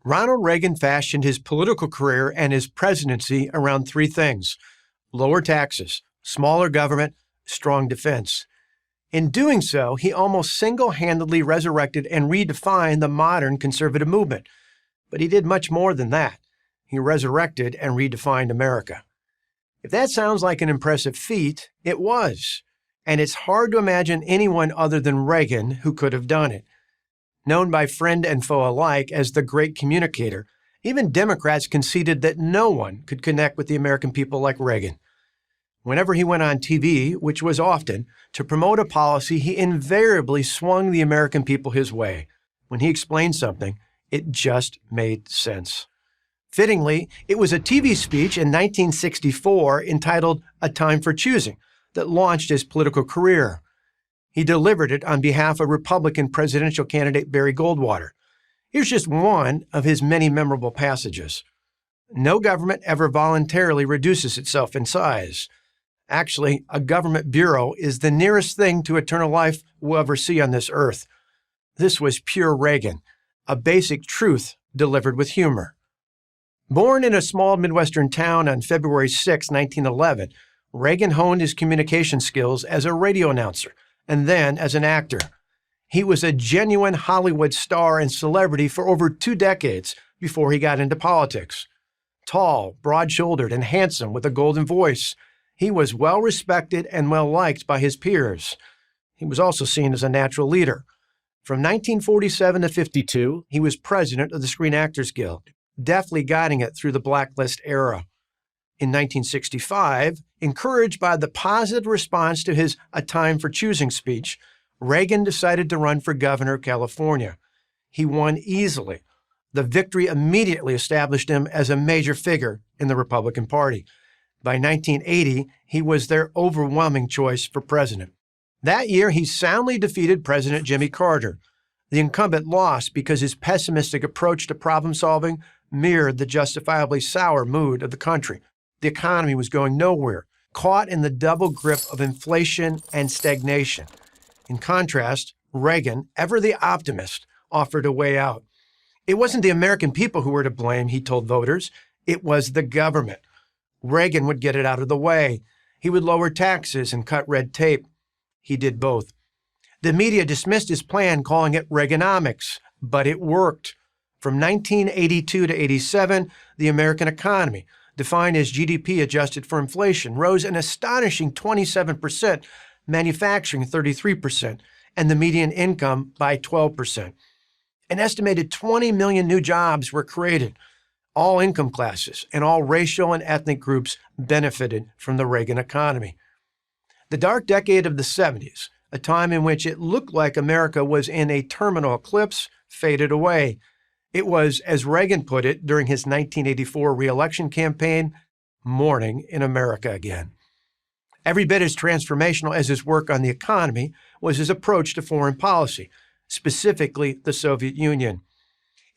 Ronald Reagan fashioned his political career and his presidency around three things: lower taxes, smaller government, strong defense. In doing so, he almost single-handedly resurrected and redefined the modern conservative movement. But he did much more than that. He resurrected and redefined America. If that sounds like an impressive feat, it was. And it's hard to imagine anyone other than Reagan who could have done it. Known by friend and foe alike as the great communicator, even Democrats conceded that no one could connect with the American people like Reagan. Whenever he went on TV, which was often, to promote a policy, he invariably swung the American people his way. When he explained something, it just made sense. Fittingly, it was a TV speech in 1964 entitled A Time for Choosing that launched his political career. He delivered it on behalf of Republican presidential candidate Barry Goldwater. Here's just one of his many memorable passages. No government ever voluntarily reduces itself in size. Actually, a government bureau is the nearest thing to eternal life we'll ever see on this earth. This was pure Reagan, a basic truth delivered with humor. Born in a small Midwestern town on February 6, 1911, Reagan honed his communication skills as a radio announcer and then as an actor. He was a genuine Hollywood star and celebrity for over 2 decades before he got into politics. Tall, broad-shouldered, and handsome with a golden voice, he was well-respected and well-liked by his peers. He was also seen as a natural leader. From 1947 to 52, he was president of the Screen Actors Guild, deftly guiding it through the blacklist era. In 1965, encouraged by the positive response to his A Time for Choosing speech, Reagan decided to run for governor of California. He won easily. The victory immediately established him as a major figure in the Republican Party. By 1980, he was their overwhelming choice for president. That year, he soundly defeated President Jimmy Carter. The incumbent lost because his pessimistic approach to problem-solving mirrored the justifiably sour mood of the country. The economy was going nowhere, caught in the double grip of inflation and stagnation. In contrast, Reagan, ever the optimist, offered a way out. It wasn't the American people who were to blame, he told voters. It was the government. Reagan would get it out of the way. He would lower taxes and cut red tape. He did both. The media dismissed his plan, calling it Reaganomics, but it worked. From 1982 to 87, the American economy, defined as GDP adjusted for inflation, rose an astonishing 27%, manufacturing 33%, and the median income by 12%. An estimated 20 million new jobs were created. All income classes and all racial and ethnic groups benefited from the Reagan economy. The dark decade of the 70s, a time in which it looked like America was in a terminal eclipse, faded away. It was, as Reagan put it during his 1984 re-election campaign, morning in America again. Every bit as transformational as his work on the economy was his approach to foreign policy, specifically the Soviet Union.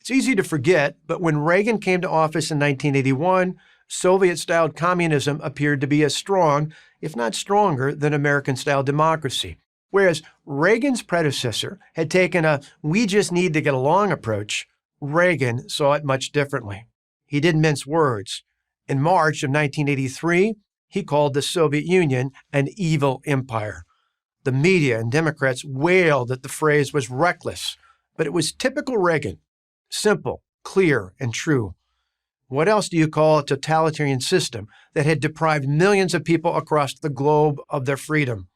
It's easy to forget, but when Reagan came to office in 1981, Soviet-style communism appeared to be as strong, if not stronger, than American-style democracy. Whereas Reagan's predecessor had taken a we-just-need-to-get-along approach, Reagan saw it much differently. He didn't mince words. In March of 1983, he called the Soviet Union an evil empire. The media and Democrats wailed that the phrase was reckless, but it was typical Reagan. Simple, clear, and true. What else do you call a totalitarian system that had deprived millions of people across the globe of their freedom?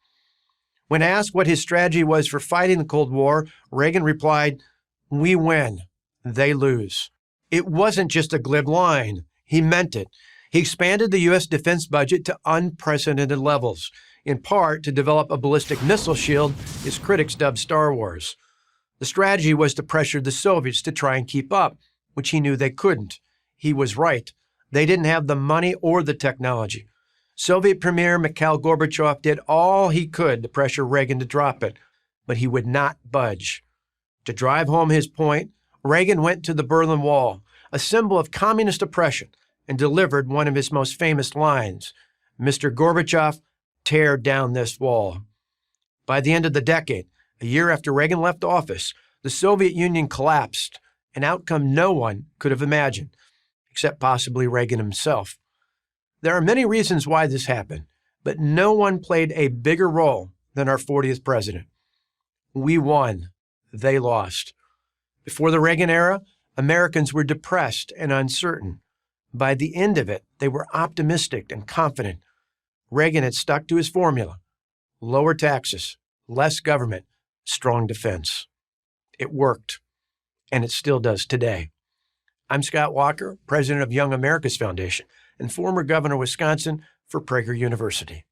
When asked what his strategy was for fighting the Cold War, Reagan replied, "We win, they lose." It wasn't just a glib line. He meant it. He expanded the U.S. defense budget to unprecedented levels, in part to develop a ballistic missile shield his critics dubbed Star Wars. The strategy was to pressure the Soviets to try and keep up, which he knew they couldn't. He was right. They didn't have the money or the technology. Soviet Premier Mikhail Gorbachev did all he could to pressure Reagan to drop it, but he would not budge. To drive home his point, Reagan went to the Berlin Wall, a symbol of communist oppression, and delivered one of his most famous lines, "Mr. Gorbachev, tear down this wall." By the end of the decade, a year after Reagan left office, the Soviet Union collapsed, an outcome no one could have imagined, except possibly Reagan himself. There are many reasons why this happened, but no one played a bigger role than our 40th president. We won. They lost. Before the Reagan era, Americans were depressed and uncertain. By the end of it, they were optimistic and confident. Reagan had stuck to his formula: lower taxes, less government, strong defense. It worked, and it still does today. I'm Scott Walker, president of Young America's Foundation and former governor of Wisconsin for Prager University.